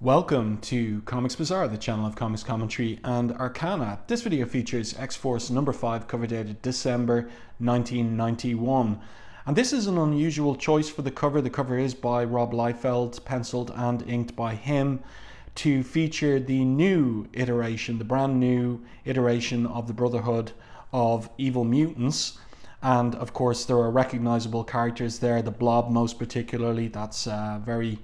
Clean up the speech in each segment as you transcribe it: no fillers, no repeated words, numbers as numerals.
Welcome to Comics Bazaar, the channel of comics commentary and arcana. This video features X-Force number 5, cover dated December 1991. And this is an unusual choice for the cover. The cover is by Rob Liefeld, penciled and inked by him, to feature the new iteration, the brand new iteration of the Brotherhood of Evil Mutants. And of course there are recognizable characters there, the Blob most particularly. That's very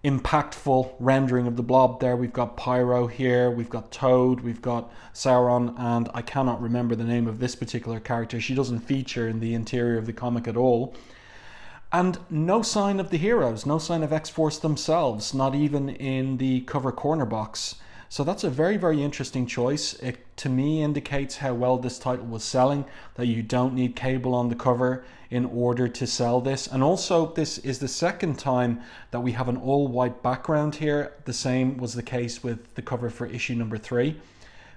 impactful rendering of the Blob there. We've got Pyro here, we've got Toad, we've got Siren, and I cannot remember the name of this particular character. She doesn't feature in the interior of the comic at all. And no sign of the heroes, no sign of X-Force themselves, not even in the cover corner box. So that's a very, very interesting choice. It, to me, indicates how well this title was selling, that you don't need Cable on the cover in order to sell this. And also, this is the second time that we have an all-white background here. The same was the case with the cover for issue number 3.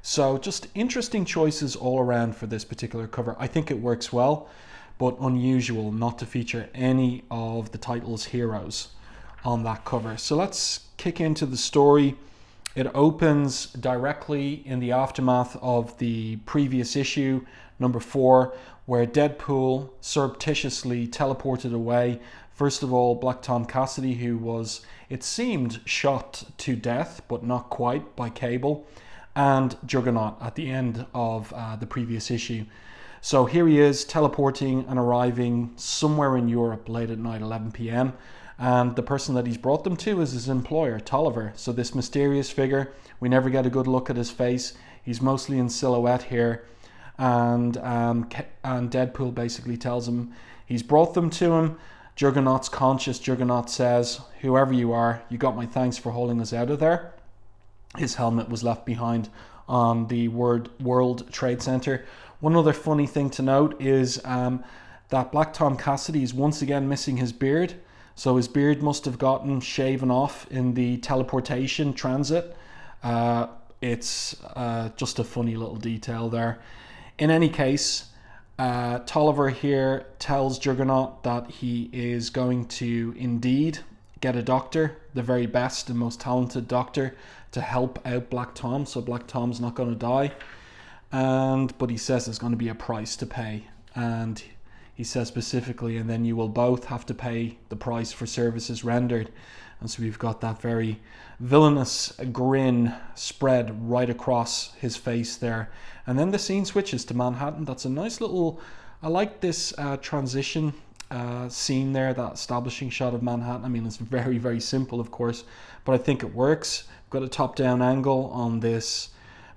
So just interesting choices all around for this particular cover. I think it works well, but unusual not to feature any of the title's heroes on that cover. So let's kick into the story. It opens directly in the aftermath of the previous issue, number 4, where Deadpool surreptitiously teleported away. First of all, Black Tom Cassidy, who was, it seemed, shot to death, but not quite, by Cable, and Juggernaut at the end of the previous issue. So here he is, teleporting and arriving somewhere in Europe late at night, 11 p.m. And the person that he's brought them to is his employer, Tolliver. So this mysterious figure, we never get a good look at his face. He's mostly in silhouette here. And Deadpool basically tells him he's brought them to him. Juggernaut's conscious. Juggernaut says, "Whoever you are, you got my thanks for hauling us out of there." His helmet was left behind on the World Trade Center. One other funny thing to note is that Black Tom Cassidy is once again missing his beard. So his beard must have gotten shaven off in the teleportation transit. It's just a funny little detail there. In any case, Tolliver here tells Juggernaut that he is going to indeed get a doctor, the very best and most talented doctor, to help out Black Tom. So Black Tom's not going to die. But he says there's going to be a price to pay. And he says specifically, and then you will both have to pay the price for services rendered. And so we've got that very villainous grin spread right across his face there. And then the scene switches to Manhattan. That's a nice little, I like this transition scene there, that establishing shot of Manhattan. I mean, it's very, very simple, of course, but I think it works. We've got a top-down angle on this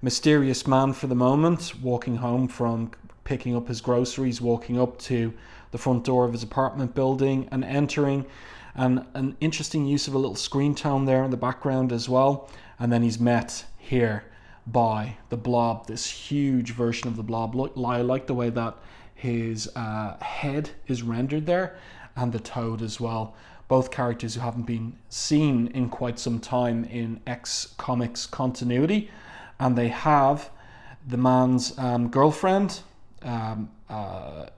mysterious man for the moment, walking home from picking up his groceries, walking up to the front door of his apartment building and entering, and an interesting use of a little screen tone there in the background as well. And then he's met here by the Blob, this huge version of the Blob. I like the way that his head is rendered there, and the Toad as well. Both characters who haven't been seen in quite some time in X Comics continuity, and they have the man's girlfriend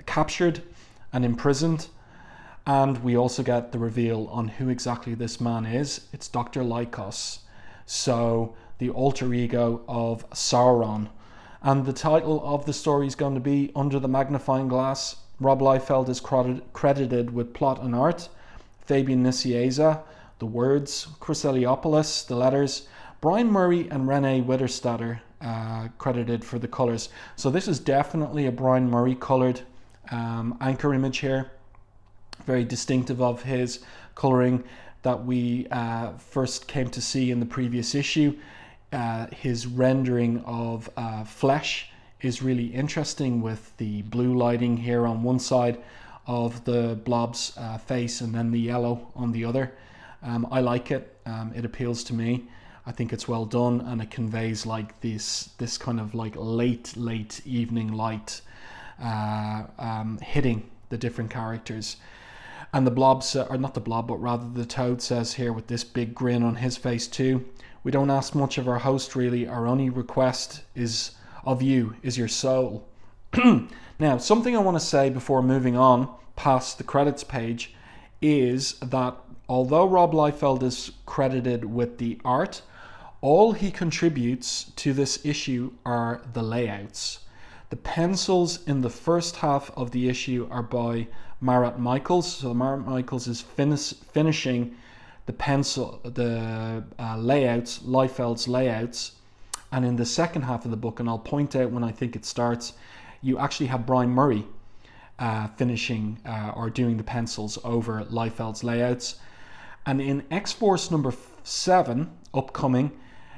captured and imprisoned. And we also get the reveal on who exactly this man is. It's Dr. Lycos, so the alter ego of Sauron. And the title of the story is going to be Under the Magnifying Glass. Rob Liefeld is credited with plot and art. Fabian Nicieza, the words. Chris Eliopoulos, the letters. Brian Murray and Renee Witterstatter credited for the colors. So this is definitely a Brian Murray colored anchor image here. Very distinctive of his coloring that we first came to see in the previous issue. His rendering of flesh is really interesting, with the blue lighting here on one side of the Blob's face and then the yellow on the other. I like it. It appeals to me. I think it's well done, and it conveys like this kind of like late evening light hitting the different characters. And the Blob, or not the Blob, but rather the Toad says here with this big grin on his face too, "We don't ask much of our host really. Our only request is of you is your soul." Now, something I want to say before moving on past the credits page is that although Rob Liefeld is credited with the art, all he contributes to this issue are the layouts. The pencils in the first half of the issue are by Marat Mychaels. So Marat Mychaels is finishing the layouts, Liefeld's layouts. And in the second half of the book, and I'll point out when I think it starts, you actually have Brian Murray finishing or doing the pencils over Liefeld's layouts. And in X-Force number 7, upcoming,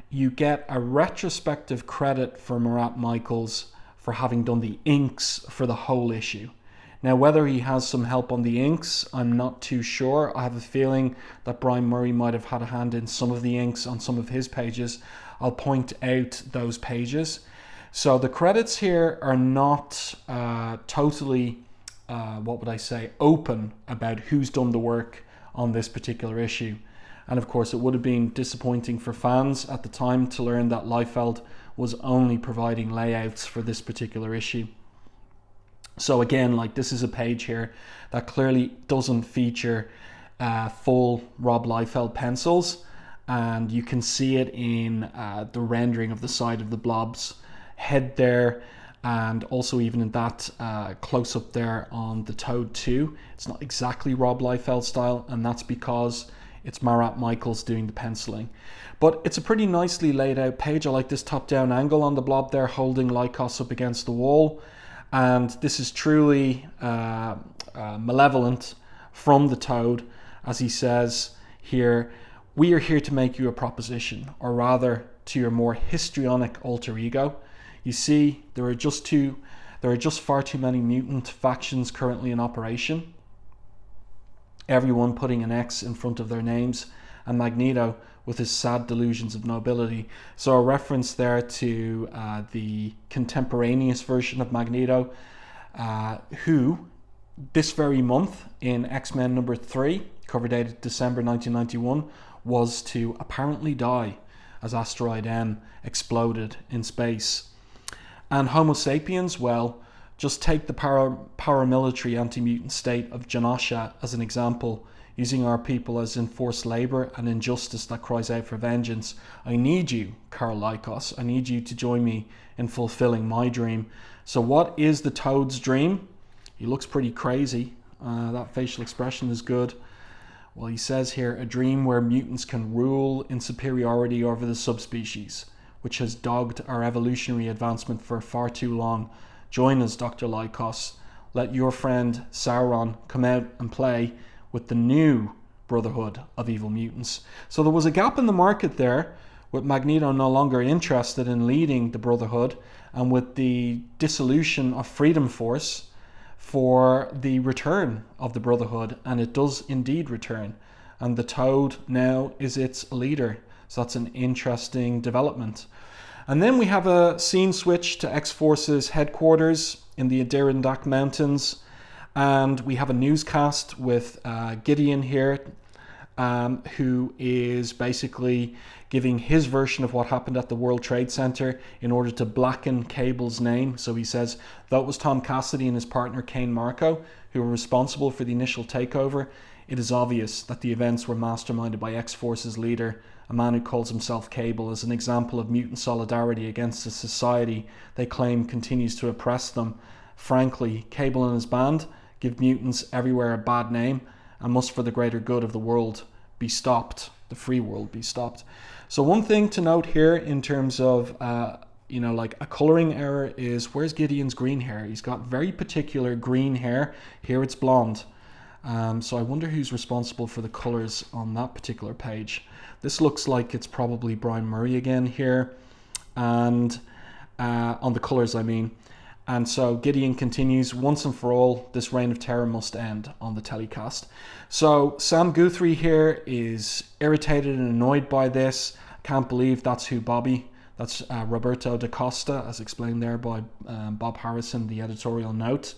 you get a retrospective credit for Marat Mychaels for having done the inks for the whole issue. Now, whether he has some help on the inks, I'm not too sure. I have a feeling that Brian Murray might have had a hand in some of the inks on some of his pages. I'll point out those pages. So the credits here are not totally, open about who's done the work on this particular issue. And of course, it would have been disappointing for fans at the time to learn that Liefeld was only providing layouts for this particular issue. So again, like, this is a page here that clearly doesn't feature full Rob Liefeld pencils, and you can see it in the rendering of the side of the Blob's head there, and also even in that close-up there on the Toad 2. It's not exactly Rob Liefeld style, and that's because it's Marat Mychaels doing the penciling. But it's a pretty nicely laid out page. I like this top-down angle on the Blob there, holding Lycos up against the wall. And this is truly malevolent from the Toad, as he says here, "We are here to make you a proposition, or rather to your more histrionic alter ego. You see, there are just far too many mutant factions currently in operation, everyone putting an X in front of their names, and Magneto with his sad delusions of nobility." So a reference there to the contemporaneous version of Magneto, who this very month in X-Men number 3, cover dated December 1991, was to apparently die as Asteroid M exploded in space. And Homo sapiens, well, just take the paramilitary anti-mutant state of Genosha as an example, using our people as enforced labor and injustice that cries out for vengeance. I need you, Karl Lycos. I need you to join me in fulfilling my dream. So what is the Toad's dream? He looks pretty crazy. That facial expression is good. Well, he says here, a dream where mutants can rule in superiority over the subspecies, which has dogged our evolutionary advancement for far too long. Join us, Dr. Lycos. Let your friend Siren come out and play with the new Brotherhood of Evil Mutants. So there was a gap in the market there, with Magneto no longer interested in leading the Brotherhood, and with the dissolution of Freedom Force, for the return of the Brotherhood, and it does indeed return. And the Toad now is its leader. So that's an interesting development. And then we have a scene switch to X-Force's headquarters in the Adirondack Mountains. And we have a newscast with Gideon here, who is basically giving his version of what happened at the World Trade Center in order to blacken Cable's name. So he says, though it was Tom Cassidy and his partner Kane Marco who were responsible for the initial takeover, it is obvious that the events were masterminded by X-Force's leader, a man who calls himself Cable, as an example of mutant solidarity against a society they claim continues to oppress them. Frankly, Cable and his band give mutants everywhere a bad name and must, for the greater good of the world, be stopped, the free world be stopped. So one thing to note here in terms of, like a coloring error is, where's Gideon's green hair? He's got very particular green hair. Here it's blonde. So I wonder who's responsible for the colors on that particular page. This looks like it's probably Brian Murray again here, and on the colors I mean. And so Gideon continues, once and for all, this reign of terror must end on the telecast. So Sam Guthrie here is irritated and annoyed by this. Can't believe that's who Bobby, that's Roberto da Costa, as explained there by Bob Harrison, the editorial note,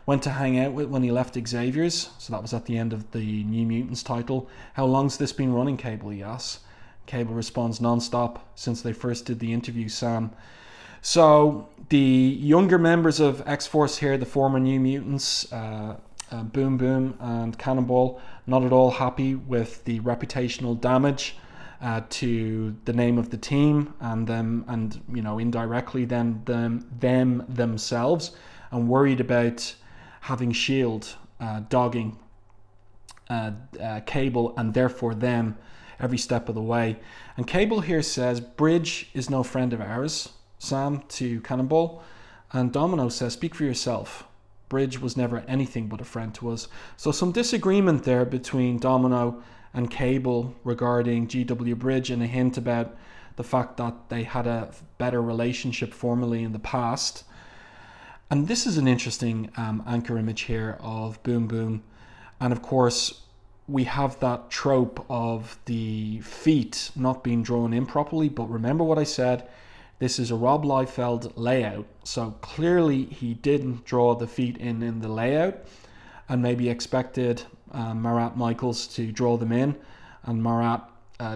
went to hang out with when he left Xavier's. So that was at the end of the New Mutants title. How long's this been running, Cable, he asks. Cable responds, non-stop since they first did the interview, Sam. So the younger members of X-Force here, the former New Mutants, Boom Boom and Cannonball not at all happy with the reputational damage to the name of the team and them, and indirectly then them themselves, and worried about having Shield dogging Cable and therefore them every step of the way. And Cable here says, Bridge is no friend of ours, Sam, to Cannonball. And Domino says, speak for yourself. Bridge was never anything but a friend to us. So some disagreement there between Domino and Cable regarding GW Bridge, and a hint about the fact that they had a better relationship formerly in the past. And this is an interesting anchor image here of Boom Boom. And of course, we have that trope of the feet not being drawn in properly. But remember what I said, this is a Rob Liefeld layout. So clearly he didn't draw the feet in the layout and maybe expected Marat Mychaels to draw them in, and Marat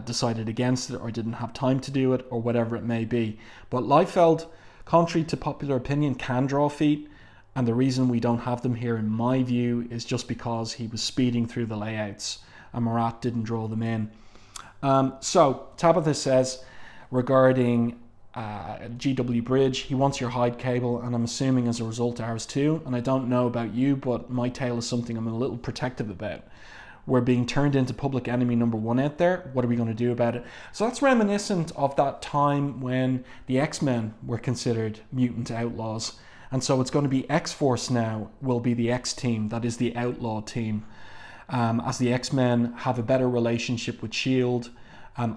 decided against it or didn't have time to do it or whatever it may be. But Liefeld, contrary to popular opinion, can draw feet, and the reason we don't have them here in my view is just because he was speeding through the layouts and Marat didn't draw them in. So Tabitha says regarding GW Bridge, he wants your hide, Cable, and I'm assuming as a result ours too. And I don't know about you, but my tail is something I'm a little protective about. We're being turned into public enemy number one out there. What are we going to do about it? So that's reminiscent of that time when the X-Men were considered mutant outlaws. And so it's going to be X-Force now will be the X team, that is the outlaw team. As the X-Men have a better relationship with S.H.I.E.L.D.,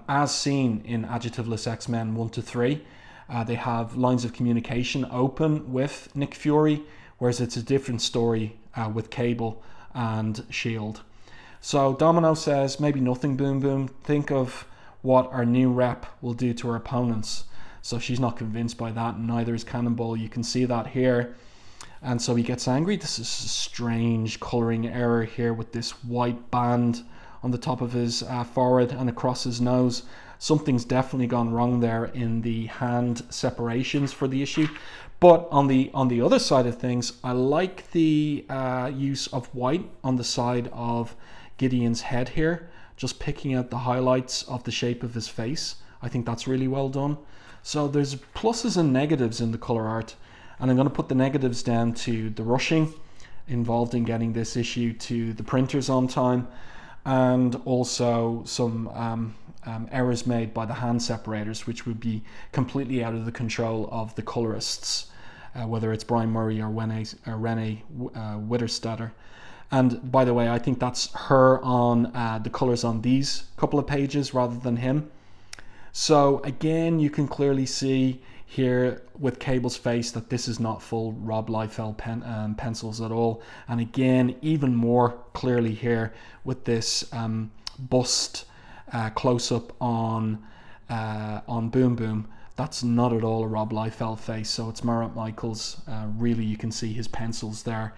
as seen in Adjectiveless X-Men 1 to 3. They have lines of communication open with Nick Fury, whereas it's a different story with Cable and S.H.I.E.L.D. So Domino says, maybe nothing, Boom Boom. Think of what our new rep will do to our opponents. So she's not convinced by that, and neither is Cannonball. You can see that here. And so he gets angry. This is a strange colouring error here with this white band on the top of his forehead and across his nose. Something's definitely gone wrong there in the hand separations for the issue. But on the other side of things, I like the use of white on the side of Gideon's head here, just picking out the highlights of the shape of his face. I think that's really well done. So there's pluses and negatives in the color art, and I'm going to put the negatives down to the rushing involved in getting this issue to the printers on time, and also some errors made by the hand separators, which would be completely out of the control of the colorists, whether it's Brian Murray or Renee Witterstatter. And by the way, I think that's her on the colors on these couple of pages rather than him. So again, you can clearly see here with Cable's face that this is not full Rob Liefeld pencils at all. And again, even more clearly here with this bust close-up on Boom Boom. That's not at all a Rob Liefeld face, so it's Marat Mychaels. Really, you can see his pencils there.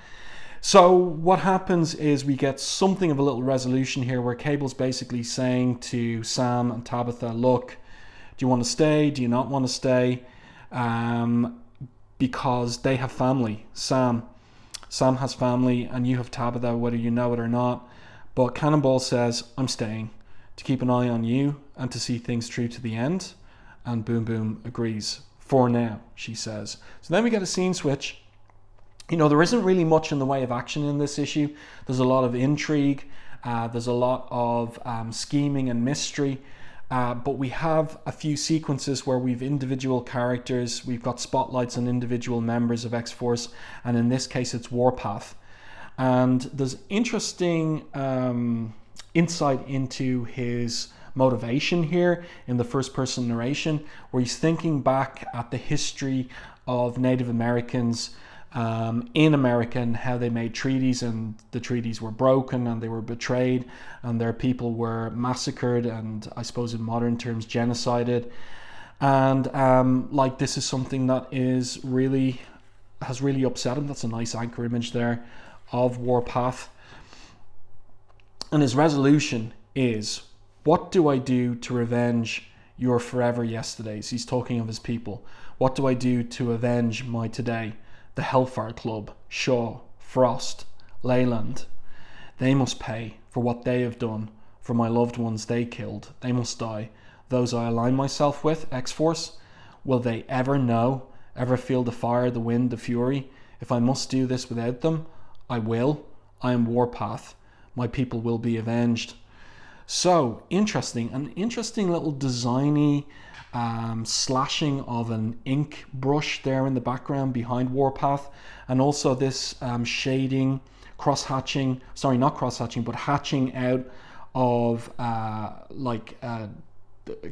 So what happens is we get something of a little resolution here where Cable's basically saying to Sam and Tabitha, look, do you want to stay? Do you not want to stay? Because they have family. Sam has family and you have Tabitha, whether you know it or not. But Cannonball says, I'm staying to keep an eye on you and to see things through to the end. And Boom Boom agrees. For now, she says. So then we get a scene switch. You know, there isn't really much in the way of action in this issue. There's a lot of intrigue. There's a lot of scheming and mystery. But we have a few sequences where we've individual characters. We've got spotlights on individual members of X-Force. And in this case, it's Warpath. And there's interesting insight into his motivation here in the first-person narration, where he's thinking back at the history of Native Americans in America and how they made treaties, and the treaties were broken and they were betrayed and their people were massacred and, I suppose in modern terms, genocided. And like, this is something that has really upset him. That's a nice anchor image there of Warpath. And his resolution is, what do I do to revenge your forever yesterdays? He's talking of his people. What do I do to avenge my today? The Hellfire Club, Shaw, Frost, Leyland. They must pay for what they have done, for my loved ones they killed. They must die. Those I align myself with, X-Force, will they ever know, ever feel the fire, the wind, the fury? If I must do this without them, I will. I am Warpath. My people will be avenged. So, interesting. An interesting little designy slashing of an ink brush there in the background behind Warpath. And also this shading, cross-hatching, sorry, not cross-hatching, but hatching out of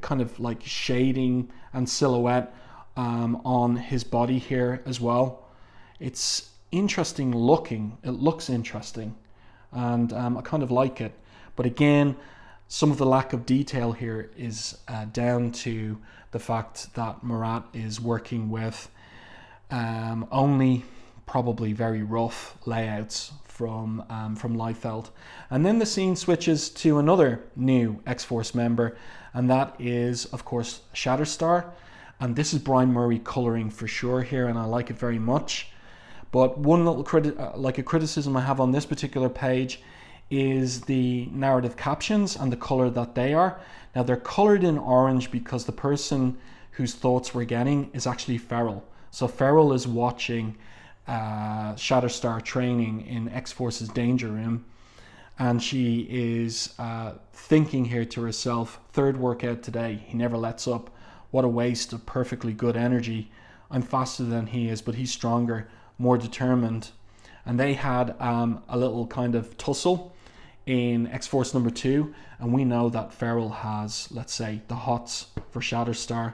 kind of like shading and silhouette on his body here as well. It's interesting looking. It looks interesting, and I kind of like it. But again, some of the lack of detail here is down to the fact that Marat is working with only probably very rough layouts from Liefeld. And then the scene switches to another new X-Force member, and that is, of course, Shatterstar. And this is Brian Murray coloring for sure here, and I like it very much. But one little criticism I have on this particular page is the narrative captions and the color that they are. Now they're colored in orange because the person whose thoughts we're getting is actually Feral. So Feral is watching Shatterstar training in X-Force's danger room, and she is thinking here to herself, third workout today, he never lets up. What a waste of perfectly good energy. I'm faster than he is, but he's stronger, more determined. And they had a little kind of tussle in X-Force number 2, and we know that Feral has, let's say, the hots for Shatterstar,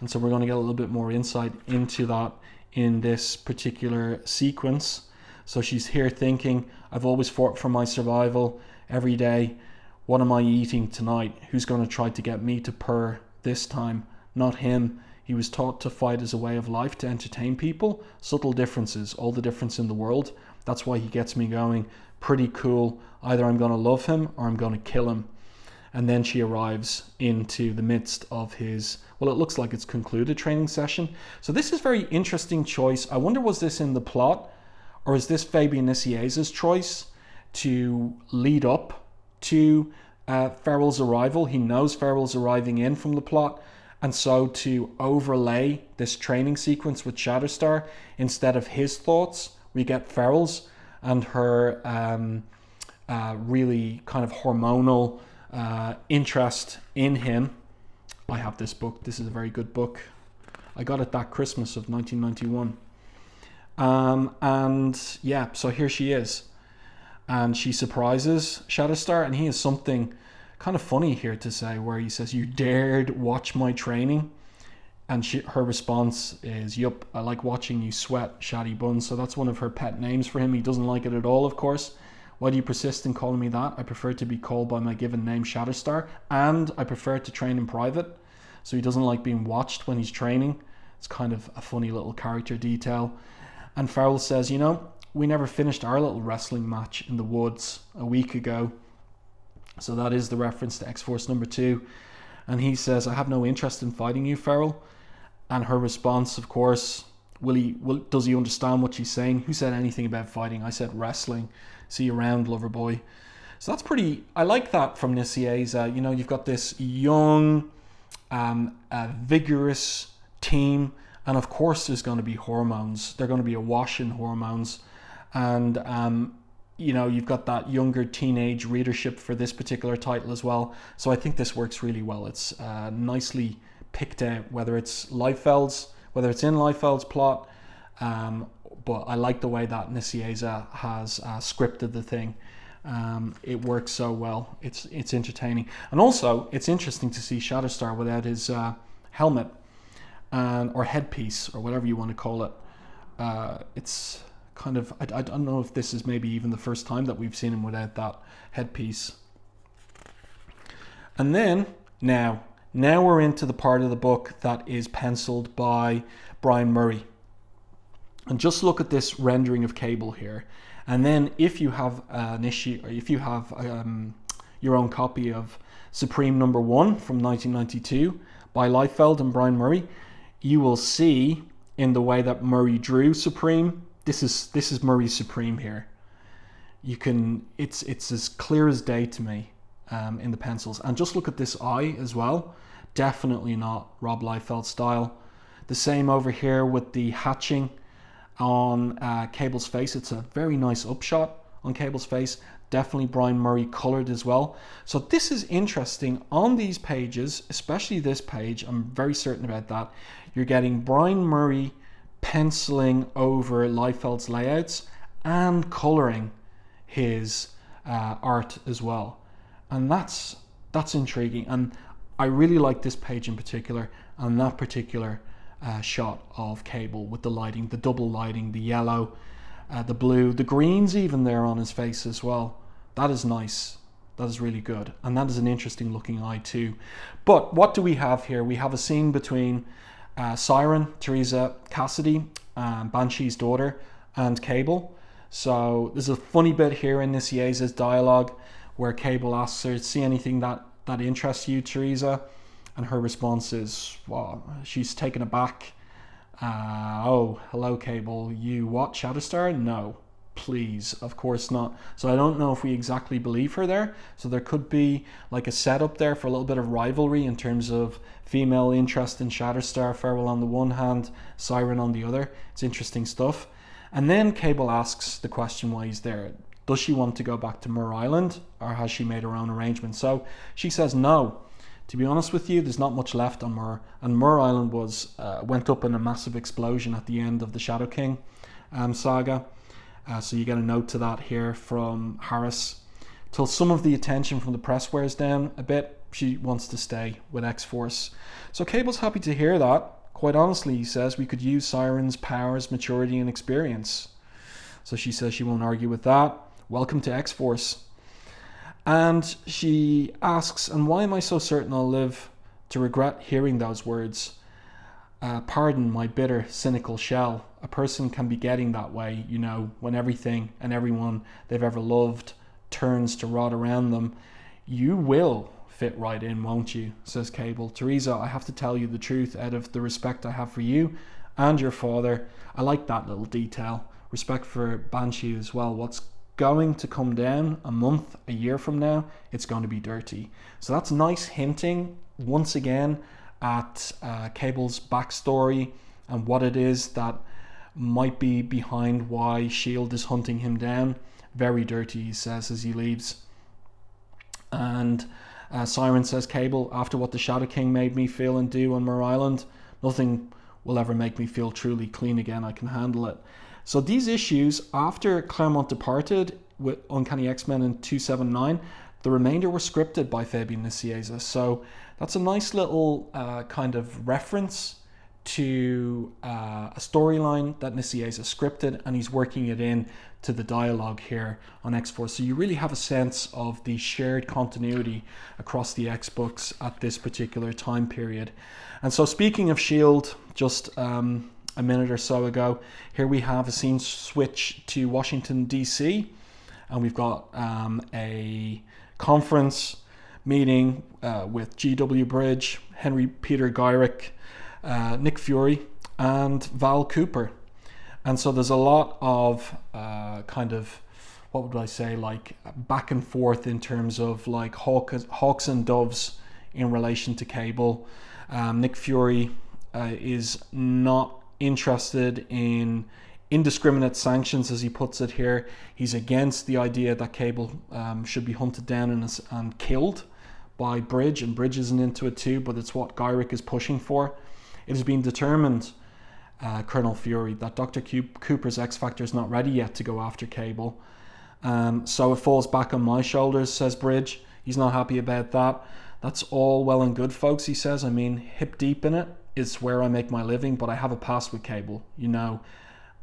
and so we're going to get a little bit more insight into that in this particular sequence. So she's here thinking, I've always fought for my survival every day. What am I eating tonight? Who's going to try to get me to purr this time? Not him. He was taught to fight as a way of life, to entertain people. Subtle differences, all the difference in the world. That's why he gets me going. Pretty cool. Either I'm going to love him or I'm going to kill him. And then she arrives into the midst of his, well, it looks like it's concluded training session. So this is very interesting choice. I wonder, was this in the plot, or is this Fabian Nicieza's choice to lead up to Feral's arrival? He knows Feral's arriving in from the plot, and so to overlay this training sequence with Shatterstar, instead of his thoughts, we get Feral's and her really kind of hormonal interest in him. I have this book. This is a very good book. I got it that Christmas of 1991. And yeah, so here she is. And she surprises Shatterstar, and he has something kind of funny here to say, where he says, you dared watch my training? And her response is, yup, I like watching you sweat, Shaddy Buns. So that's one of her pet names for him. He doesn't like it at all, of course. Why do you persist in calling me that? I prefer to be called by my given name, Shatterstar, and I prefer to train in private. So he doesn't like being watched when he's training. It's kind of a funny little character detail. And Feral says, you know, we never finished our little wrestling match in the woods a week ago. So that is the reference to X-Force number 2. And he says, I have no interest in fighting you, Feral. And her response, of course, does he understand what she's saying? Who said anything about fighting? I said wrestling. See you around, lover boy. So that's pretty, I like that from Nicieza. You know, you've got this young, vigorous team. And of course there's going to be hormones. They're going to be awash in hormones. And, you know, you've got that younger teenage readership for this particular title as well. So I think this works really well. It's nicely picked out, whether it's in Liefeld's plot. But I like the way that Nicieza has scripted the thing. It works so well. It's entertaining. And also, it's interesting to see Shatterstar without his helmet or headpiece, or whatever you want to call it. It's kind of, I don't know if this is maybe even the first time that we've seen him without that headpiece. And then, now we're into the part of the book that is penciled by Brian Murray. And just look at this rendering of Cable here. And then if you have an issue, or if you have your own copy of Supreme number 1 from 1992 by Liefeld and Brian Murray, you will see in the way that Murray drew Supreme, this is Murray's Supreme here. it's as clear as day to me in the pencils. And just look at this eye as well. Definitely not Rob Liefeld style. The same over here with the hatching on Cable's face. It's a very nice upshot on Cable's face. Definitely Brian Murray colored as well. So this is interesting. On these pages, especially this page, I'm very certain about that, you're getting Brian Murray penciling over Liefeld's layouts and coloring his art as well. And that's intriguing. And I really like this page in particular, and that particular shot of Cable with the lighting, the double lighting, the yellow, the blue, the greens even there on his face as well. That is nice. That is really good. And that is an interesting looking eye too. But what do we have here? We have a scene between Siren, Nicieza, Cassidy, Banshee's daughter, and Cable. So there's a funny bit here in Nicieza's dialogue where Cable asks her, see anything that interests you, Nicieza? And her response is, wow, she's taken aback. Oh, hello, Cable. You what, Shatterstar? No, please, of course not. So I don't know if we exactly believe her there. So there could be like a setup there for a little bit of rivalry in terms of female interest in Shatterstar, Farewell on the one hand, Siren on the other. It's interesting stuff. And then Cable asks the question why he's there. Does she want to go back to Mer Island, or has she made her own arrangements? So she says no. To be honest with you, there's not much left on Mer, and Mer Island went up in a massive explosion at the end of the Shadow King saga. So you get a note to that here from Harris. Till some of the attention from the press wears down a bit, she wants to stay with X-Force. So Cable's happy to hear that. Quite honestly, he says, we could use Siren's powers, maturity, and experience. So she says she won't argue with that. Welcome to X-Force. And she asks, and why am I so certain I'll live to regret hearing those words? Pardon my bitter, cynical shell. A person can be getting that way, you know, when everything and everyone they've ever loved turns to rot around them. You will fit right in, won't you? Says Cable. Nicieza, I have to tell you the truth out of the respect I have for you and your father. I like that little detail. Respect for Banshee as well. What's going to come down a month, a year from now, it's going to be dirty. So that's nice hinting once again at Cable's backstory and what it is that might be behind why S.H.I.E.L.D. is hunting him down. Very dirty, he says as he leaves. And Siren says, Cable, after what the Shadow King made me feel and do on Mer Island, nothing will ever make me feel truly clean again. I can handle it. So these issues, after Claremont departed with Uncanny X-Men in 279, the remainder were scripted by Fabian Nicieza. So that's a nice little kind of reference to a storyline that Nicieza scripted, and he's working it in to the dialogue here on X-Force. So you really have a sense of the shared continuity across the X-books at this particular time period. And so speaking of S.H.I.E.L.D., just a minute or so ago, here we have a scene switch to Washington DC, and we've got a conference meeting with G.W. Bridge, Henry Peter Gyrick, Nick Fury, and Val Cooper. And so there's a lot of kind of, what would I say, like back and forth in terms of like hawks and doves in relation to Cable. Nick Fury is not interested in indiscriminate sanctions, as he puts it here. He's against the idea that Cable should be hunted down and killed by Bridge, and Bridge isn't into it too, but it's what Gyrick is pushing for. It has been determined, Colonel Fury, that Dr. Cooper's X-Factor is not ready yet to go after Cable. So it falls back on my shoulders, says Bridge. He's not happy about that. That's all well and good, folks, he says. I mean, hip deep in it. It's where I make my living, but I have a past with Cable. You know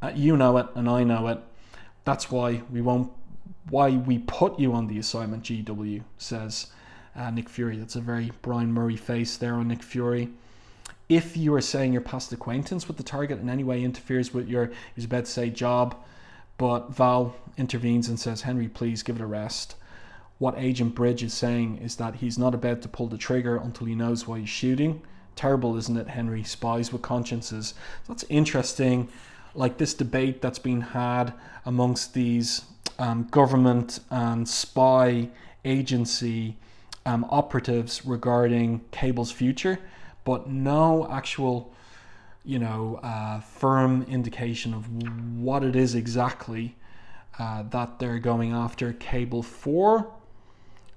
it, and I know it. That's why we put you on the assignment, GW, says Nick Fury. That's a very Brian Murray face there on Nick Fury. If you are saying your past acquaintance with the target in any way interferes with your, he's about to say, job, but Val intervenes and says, Henry, please give it a rest. What Agent Bridge is saying is that he's not about to pull the trigger until he knows why he's shooting. Terrible, isn't it, Henry? Spies with consciences. That's interesting. like this debate that's been had amongst these government and spy agency operatives regarding cable's future, but no actual, firm indication of what it is exactly that they're going after cable for.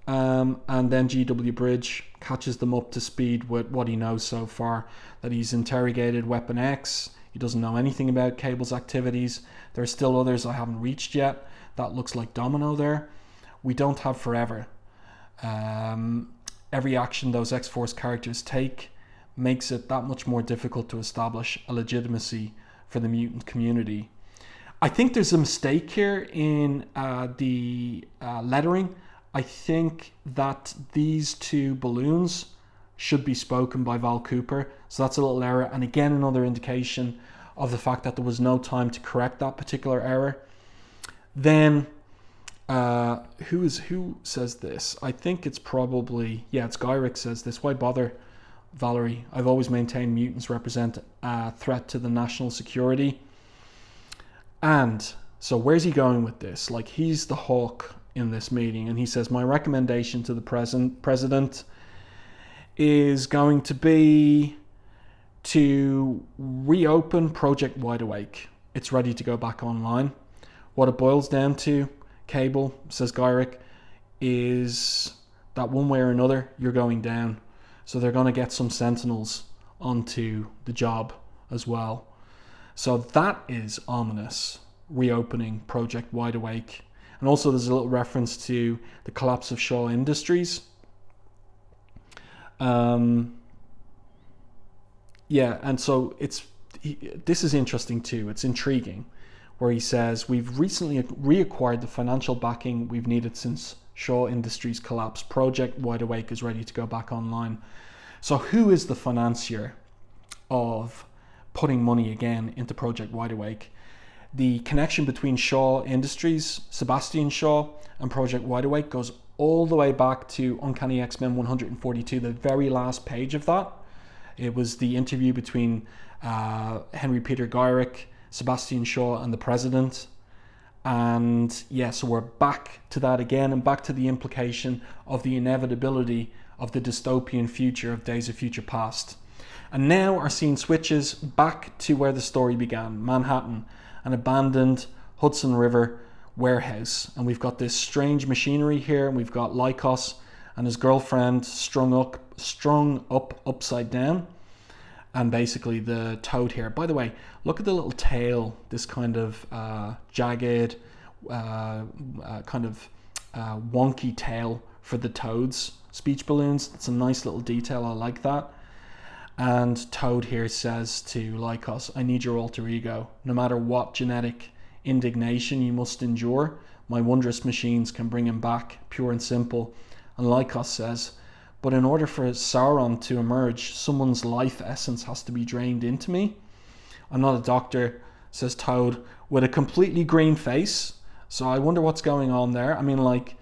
And then GW Bridge catches them up to speed with what he knows so far, that he's interrogated Weapon X. He doesn't know anything about Cable's activities. There are still others I haven't reached yet. That looks like Domino there. We don't have forever. Every action those X-Force characters take makes it that much more difficult to establish a legitimacy for the mutant community. I think there's a mistake here in the lettering. I think that these two balloons should be spoken by Val Cooper. So that's a little error. And again, another indication of the fact that there was no time to correct that particular error. Then, who says this? I think it's probably, it's Gyrick says this. Why bother, Valerie? I've always maintained mutants represent a threat to the national security. And so where's he going with this? Like, he's the hawk in this meeting, and he says, my recommendation to the president is going to be to reopen Project Wide Awake. It's ready to go back online. What it boils down to, Cable, says Gyrick, is that one way or another, you're going down. So they're going to get some Sentinels onto the job as well. So that is ominous, reopening Project Wide Awake. And also there's a little reference to the collapse of Shaw Industries. And so this is interesting too. It's intriguing, where he says, we've recently reacquired the financial backing we've needed since Shaw Industries collapse. Project Wide Awake is ready to go back online. So who is the financier of putting money again into Project Wide Awake? The connection between Shaw Industries, Sebastian Shaw, and Project Wide Awake goes all the way back to Uncanny X-Men 142, the very last page of that. It was the interview between Henry Peter Gyrick, Sebastian Shaw, and the president. And so we're back to that again, and back to the implication of the inevitability of the dystopian future of Days of Future Past. And now our scene switches back to where the story began, Manhattan, an abandoned Hudson River warehouse. And we've got this strange machinery here, and we've got Lycos and his girlfriend strung up upside down. And basically the Toad here. By the way, look at the little tail, this kind of jagged, wonky tail for the Toad's speech balloons. It's a nice little detail, I like that. And Toad here says to Lycos, I need your alter ego. No matter what genetic indignation you must endure, my wondrous machines can bring him back, pure and simple. And Lycos says, but in order for Sauron to emerge, someone's life essence has to be drained into me. I'm not a doctor, says Toad, with a completely green face. So I wonder what's going on there. I mean, like,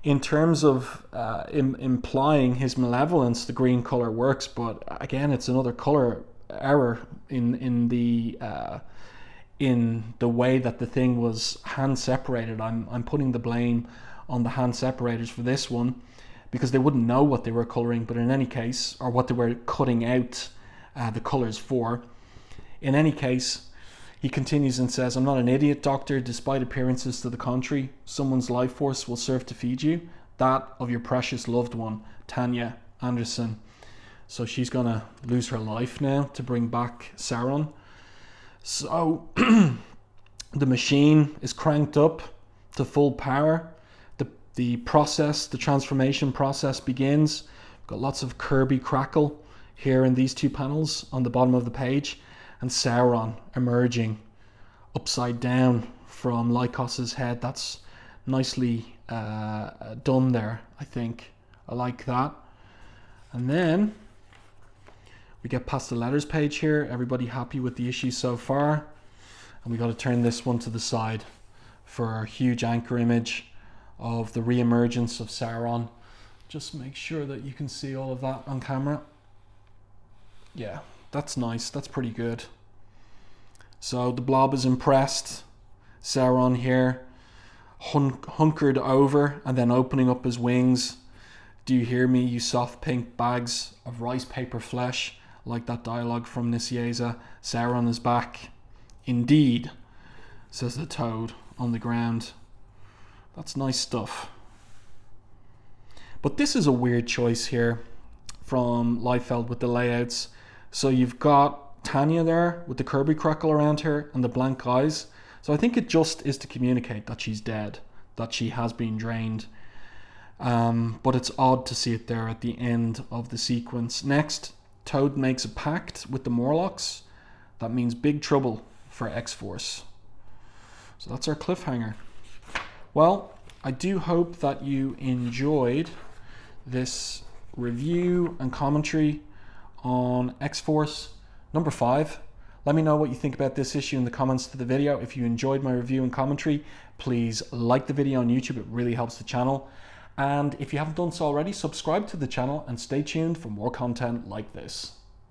in terms of implying his malevolence, the green color works, but again, it's another color error in the way that the thing was hand separated. I'm putting the blame on the hand separators for this one, because they wouldn't know what they were coloring, but in any case, or what they were cutting out the colors for. In any case, he continues and says, I'm not an idiot, doctor. Despite appearances to the contrary, someone's life force will serve to feed you. That of your precious loved one, Tanya Anderson. So she's going to lose her life now to bring back Sauron. So the machine is cranked up to full power. The process, the transformation process begins. Got lots of Kirby crackle here in these two panels on the bottom of the page. And Sauron emerging upside down from Lycos's head. That's nicely done there, I think. I like that. And then we get past the letters page here. Everybody happy with the issue so far? And we got to turn this one to the side for our huge anchor image of the re-emergence of Sauron. Just make sure that you can see all of that on camera. Yeah, that's nice. That's pretty good. So the Blob is impressed. Sauron here, hunkered over and then opening up his wings. Do you hear me, you soft pink bags of rice paper flesh? Like that dialogue from Nicieza. Sauron is back. Indeed, says the toad on the ground. That's nice stuff. But this is a weird choice here from Liefeld with the layouts. So you've got Tanya there with the Kirby crackle around her and the blank eyes. So I think it just is to communicate that she's dead, that she has been drained. But it's odd to see it there at the end of the sequence. Next, Toad makes a pact with the Morlocks. That means big trouble for X-Force. So that's our cliffhanger. Well, I do hope that you enjoyed this review and commentary on X-Force number 5. Let me know what you think about this issue in the comments to the video. If you enjoyed my review and commentary, please like the video on YouTube. It really helps the channel. And if you haven't done so already, subscribe to the channel and stay tuned for more content like this.